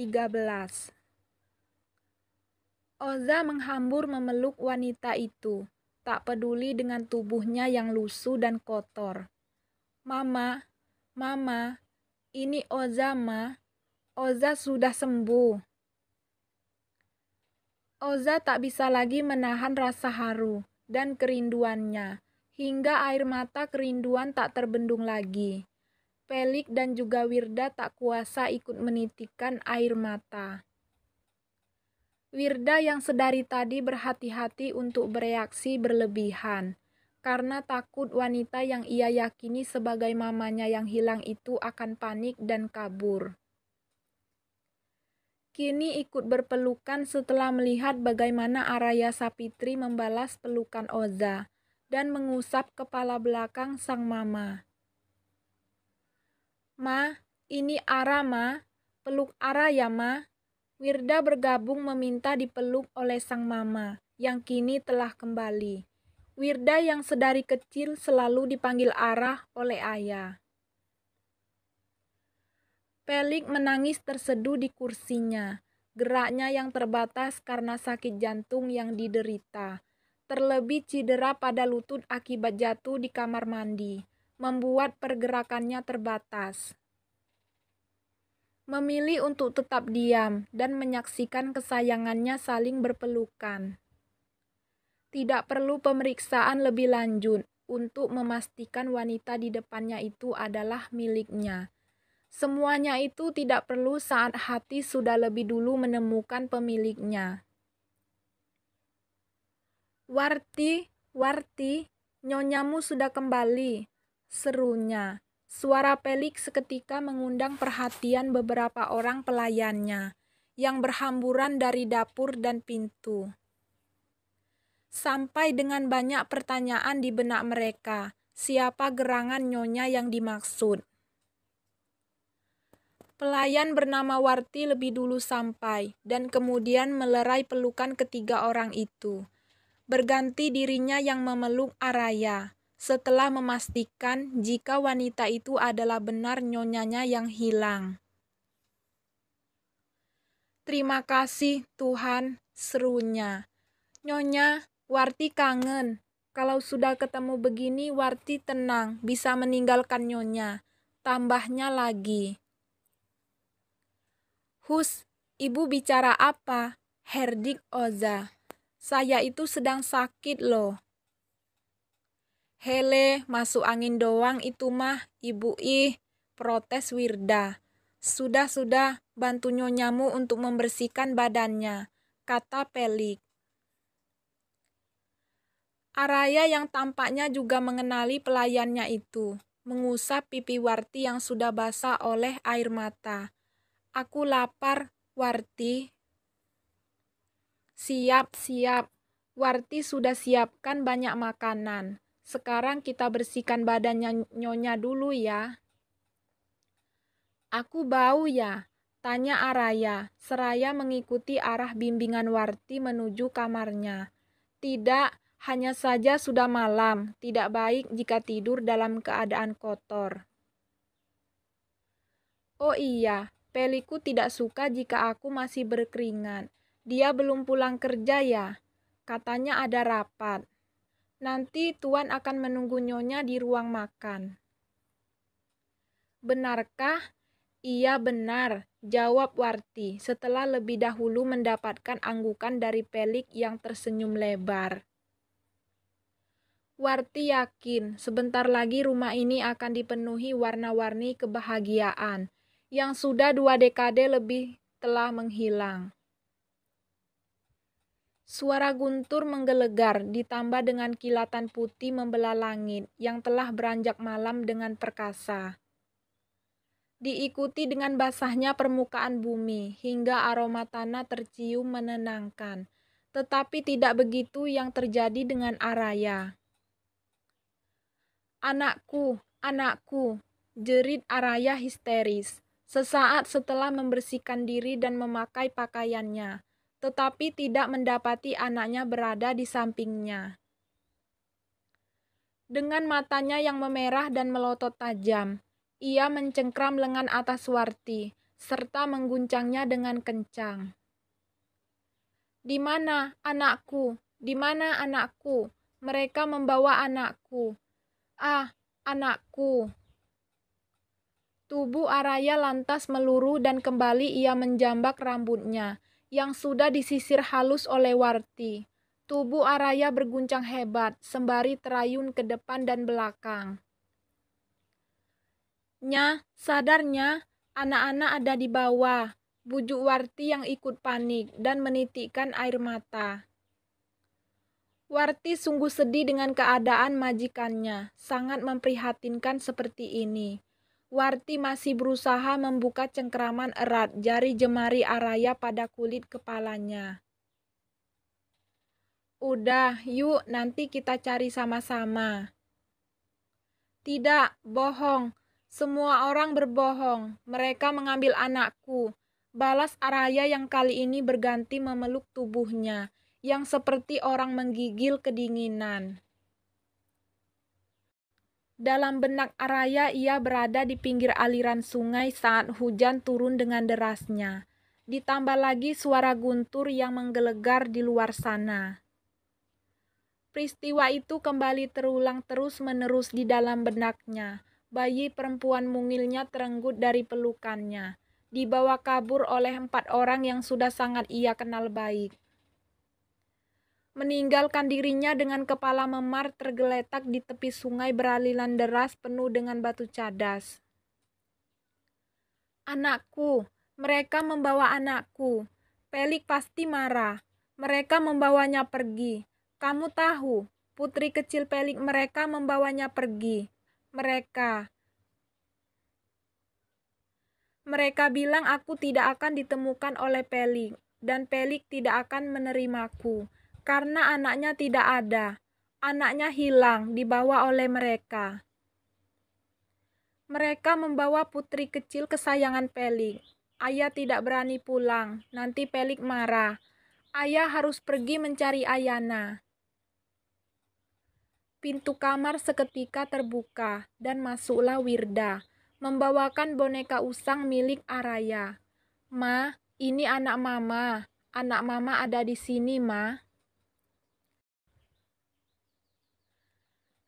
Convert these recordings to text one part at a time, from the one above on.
13. Oza menghambur memeluk wanita itu, tak peduli dengan tubuhnya yang lusuh dan kotor. Mama, Mama, ini Oza, Ma. Oza sudah sembuh. Oza tak bisa lagi menahan rasa haru dan kerinduannya, hingga air mata kerinduan tak terbendung lagi. Pelik dan juga Wirda tak kuasa ikut menitikkan air mata. Wirda yang sedari tadi berhati-hati untuk bereaksi berlebihan, karena takut wanita yang ia yakini sebagai mamanya yang hilang itu akan panik dan kabur. Kini ikut berpelukan setelah melihat bagaimana Araya Sapitri membalas pelukan Oza dan mengusap kepala belakang sang mama. Ma, ini Ara, Ma. Peluk Ara ya, Ma. Wirda bergabung meminta dipeluk oleh sang mama, yang kini telah kembali. Wirda yang sedari kecil selalu dipanggil Ara oleh ayah. Pelik menangis terseduh di kursinya. Geraknya yang terbatas karena sakit jantung yang diderita. Terlebih cedera pada lutut akibat jatuh di kamar mandi, membuat pergerakannya terbatas. Memilih untuk tetap diam dan menyaksikan kesayangannya saling berpelukan. Tidak perlu pemeriksaan lebih lanjut untuk memastikan wanita di depannya itu adalah miliknya. Semuanya itu tidak perlu saat hati sudah lebih dulu menemukan pemiliknya. Warti, Warti, nyonyamu sudah kembali, serunya. Suara Pelik seketika mengundang perhatian beberapa orang pelayannya yang berhamburan dari dapur dan pintu. Sampai dengan banyak pertanyaan di benak mereka, siapa gerangan nyonya yang dimaksud. Pelayan bernama Warti lebih dulu sampai dan kemudian melerai pelukan ketiga orang itu. Berganti dirinya yang memeluk Araya. Setelah memastikan jika wanita itu adalah benar nyonyanya yang hilang. Terima kasih Tuhan, serunya. Nyonya, Warti kangen. Kalau sudah ketemu begini, Warti tenang, bisa meninggalkan nyonya. Tambahnya lagi. Hus, ibu bicara apa? Herdik Oza. Saya itu sedang sakit loh. Hele, masuk angin doang itu mah, ibu protes Wirda. Sudah, bantu nyonyamu untuk membersihkan badannya, kata Pelik. Araya yang tampaknya juga mengenali pelayannya itu, mengusap pipi Warti yang sudah basah oleh air mata. Aku lapar, Warti. Siap. Warti sudah siapkan banyak makanan. Sekarang kita bersihkan badannya nyonya dulu ya. Aku bau ya, tanya Araya, seraya mengikuti arah bimbingan Warti menuju kamarnya. Tidak, hanya saja sudah malam, tidak baik jika tidur dalam keadaan kotor. Oh iya, Peliku tidak suka jika aku masih berkeringat. Dia belum pulang kerja ya, katanya ada rapat. Nanti Tuan akan menunggu nyonya di ruang makan. Benarkah? Iya benar, jawab Warti setelah lebih dahulu mendapatkan anggukan dari Pelik yang tersenyum lebar. Warti yakin sebentar lagi rumah ini akan dipenuhi warna-warni kebahagiaan yang sudah 2 dekade lebih telah menghilang. Suara guntur menggelegar ditambah dengan kilatan putih membelah langit yang telah beranjak malam dengan perkasa. Diikuti dengan basahnya permukaan bumi hingga aroma tanah tercium menenangkan. Tetapi tidak begitu yang terjadi dengan Araya. Anakku, jerit Araya histeris. Sesaat setelah membersihkan diri dan memakai pakaiannya, tetapi tidak mendapati anaknya berada di sampingnya. Dengan matanya yang memerah dan melotot tajam, ia mencengkram lengan atas Warti, serta mengguncangnya dengan kencang. "Di mana anakku? Di mana anakku? Mereka membawa anakku. Ah, anakku!" Tubuh Araya lantas meluruh dan kembali ia menjambak rambutnya, yang sudah disisir halus oleh Warti. Tubuh Araya berguncang hebat, sembari terayun ke depan dan belakang. "Nya, sadarnya, anak-anak ada di bawah," bujuk Warti yang ikut panik dan menitikkan air mata. Warti sungguh sedih dengan keadaan majikannya, sangat memprihatinkan seperti ini. Warti masih berusaha membuka cengkeraman erat jari jemari Araya pada kulit kepalanya. "Udah, yuk nanti kita cari sama-sama." "Tidak, bohong. Semua orang berbohong. Mereka mengambil anakku," balas Araya yang kali ini berganti memeluk tubuhnya, yang seperti orang menggigil kedinginan. Dalam benak Araya ia berada di pinggir aliran sungai saat hujan turun dengan derasnya. Ditambah lagi suara guntur yang menggelegar di luar sana. Peristiwa itu kembali terulang terus-menerus di dalam benaknya. Bayi perempuan mungilnya terenggut dari pelukannya, dibawa kabur oleh 4 orang yang sudah sangat ia kenal baik. Meninggalkan dirinya dengan kepala memar tergeletak di tepi sungai beraliran deras penuh dengan batu cadas. "Anakku, mereka membawa anakku. Pelik pasti marah. Mereka membawanya pergi. Kamu tahu, putri kecil Pelik mereka membawanya pergi. Mereka bilang aku tidak akan ditemukan oleh Pelik, dan Pelik tidak akan menerimaku. Karena anaknya tidak ada. Anaknya hilang, dibawa oleh mereka. Mereka membawa putri kecil kesayangan Pelik. Ayah tidak berani pulang, nanti Pelik marah. Ayah harus pergi mencari Ayana." Pintu kamar seketika terbuka, dan masuklah Wirda, membawakan boneka usang milik Araya. "Ma, ini anak mama. Anak mama ada di sini, Ma."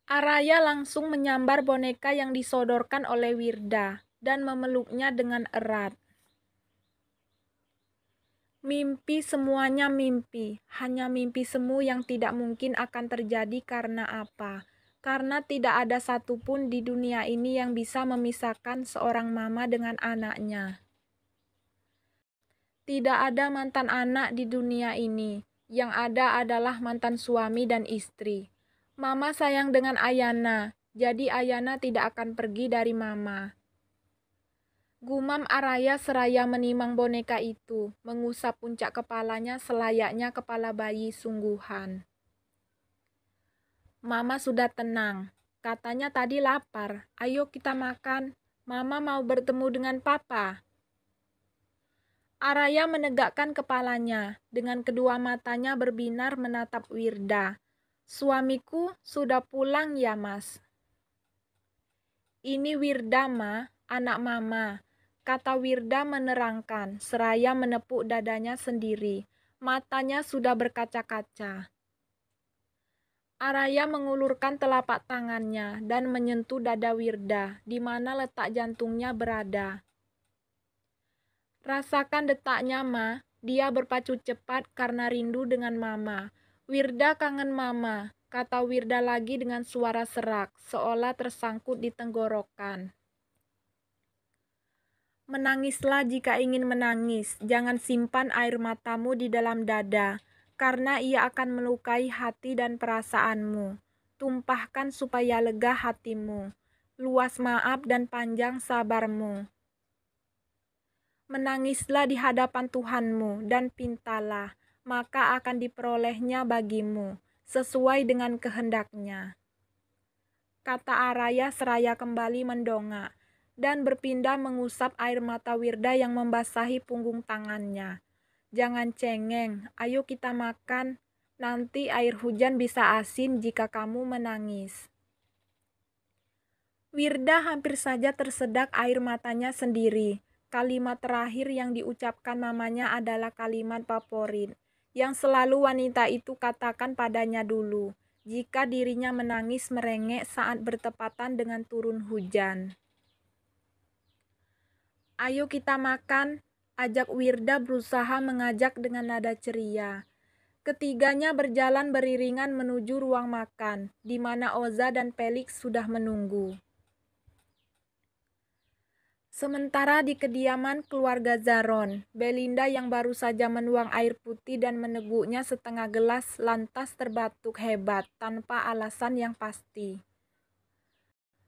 Araya langsung menyambar boneka yang disodorkan oleh Wirda dan memeluknya dengan erat. Mimpi, semuanya mimpi, hanya mimpi semu yang tidak mungkin akan terjadi. Karena apa? Karena tidak ada satupun di dunia ini yang bisa memisahkan seorang mama dengan anaknya. Tidak ada mantan anak di dunia ini, yang ada adalah mantan suami dan istri. Mama sayang dengan Ayana, jadi Ayana tidak akan pergi dari Mama. Gumam Araya seraya menimang boneka itu, mengusap puncak kepalanya selayaknya kepala bayi sungguhan. Mama sudah tenang. Katanya tadi lapar. Ayo kita makan. Mama mau bertemu dengan Papa. Araya menegakkan kepalanya, dengan kedua matanya berbinar menatap Wirda. "Suamiku sudah pulang ya, Mas?" "Ini Wirda, Ma, anak Mama," kata Wirda menerangkan, seraya menepuk dadanya sendiri. Matanya sudah berkaca-kaca. Araya mengulurkan telapak tangannya dan menyentuh dada Wirda, di mana letak jantungnya berada. "Rasakan detaknya, Ma. Dia berpacu cepat karena rindu dengan Mama. Wirda kangen Mama," kata Wirda lagi dengan suara serak, seolah tersangkut di tenggorokan. "Menangislah jika ingin menangis. Jangan simpan air matamu di dalam dada, karena ia akan melukai hati dan perasaanmu. Tumpahkan supaya lega hatimu. Luas maaf dan panjang sabarmu. Menangislah di hadapan Tuhanmu dan pintalah, maka akan diperolehnya bagimu, sesuai dengan kehendaknya," kata Araya seraya kembali mendongak, dan berpindah mengusap air mata Wirda yang membasahi punggung tangannya. "Jangan cengeng, ayo kita makan. Nanti air hujan bisa asin jika kamu menangis." Wirda hampir saja tersedak air matanya sendiri, kalimat terakhir yang diucapkan mamanya adalah kalimat favorit yang selalu wanita itu katakan padanya dulu jika dirinya menangis merengek saat bertepatan dengan turun hujan. "Ayo kita makan," ajak Wirda berusaha mengajak dengan nada ceria. Ketiganya berjalan beriringan menuju ruang makan, di mana Oza dan Felix sudah menunggu. Sementara di kediaman keluarga Zaron, Belinda yang baru saja menuang air putih dan meneguknya setengah gelas lantas terbatuk hebat tanpa alasan yang pasti.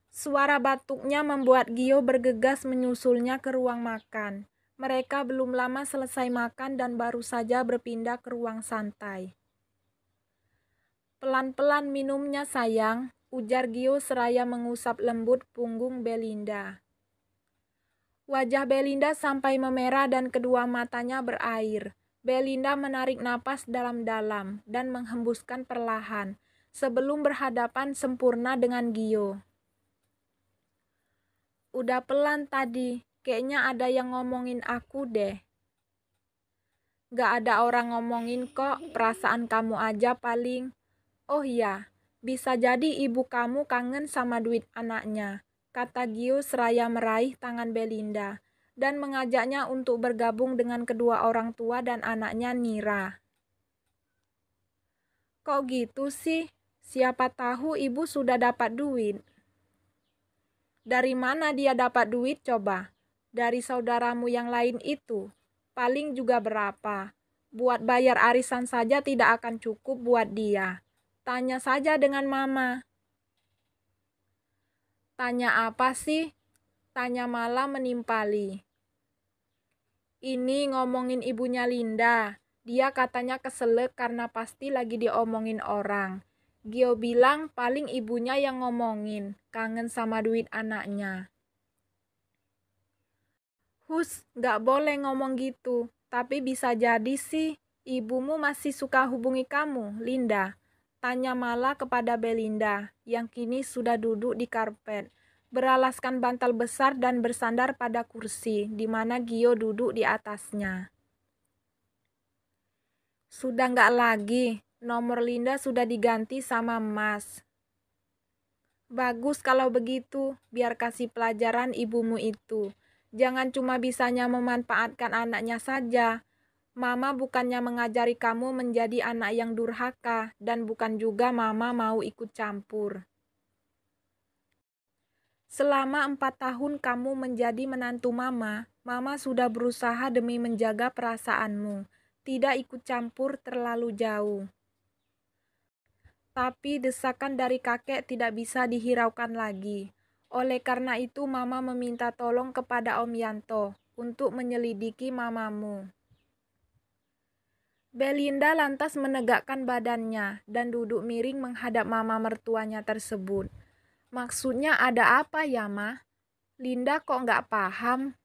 Suara batuknya membuat Gio bergegas menyusulnya ke ruang makan. Mereka belum lama selesai makan dan baru saja berpindah ke ruang santai. "Pelan-pelan minumnya sayang," ujar Gio seraya mengusap lembut punggung Belinda. Wajah Belinda sampai memerah dan kedua matanya berair. Belinda menarik napas dalam-dalam dan menghembuskan perlahan sebelum berhadapan sempurna dengan Gio. "Udah pelan tadi, kayaknya ada yang ngomongin aku deh." "Gak ada orang ngomongin kok, perasaan kamu aja paling." "Oh iya, bisa jadi ibu kamu kangen sama duit anaknya," kata Gio seraya meraih tangan Belinda dan mengajaknya untuk bergabung dengan kedua orang tua dan anaknya Nira. "Kok gitu sih? Siapa tahu ibu sudah dapat duit." "Dari mana dia dapat duit coba?" "Dari saudaramu yang lain itu. Paling juga berapa? Buat bayar arisan saja tidak akan cukup buat dia. Tanya saja dengan mama." "Tanya apa sih?" Tanya malah menimpali. "Ini ngomongin ibunya Linda. Dia katanya keselek karena pasti lagi diomongin orang. Gio bilang paling ibunya yang ngomongin, kangen sama duit anaknya." "Hus, gak boleh ngomong gitu. Tapi bisa jadi sih, ibumu masih suka hubungi kamu, Linda." Tanya Mala kepada Belinda, yang kini sudah duduk di karpet, beralaskan bantal besar dan bersandar pada kursi, di mana Gio duduk di atasnya. "Sudah gak lagi, nomor Linda sudah diganti sama Mas." "Bagus kalau begitu, biar kasih pelajaran ibumu itu. Jangan cuma bisanya memanfaatkan anaknya saja. Mama bukannya mengajari kamu menjadi anak yang durhaka, dan bukan juga mama mau ikut campur. Selama 4 tahun kamu menjadi menantu mama, mama sudah berusaha demi menjaga perasaanmu, tidak ikut campur terlalu jauh. Tapi desakan dari kakek tidak bisa dihiraukan lagi. Oleh karena itu mama meminta tolong kepada Om Yanto untuk menyelidiki mamamu." Belinda lantas menegakkan badannya dan duduk miring menghadap mama mertuanya tersebut. "Maksudnya ada apa ya, Ma?" Linda kok nggak paham.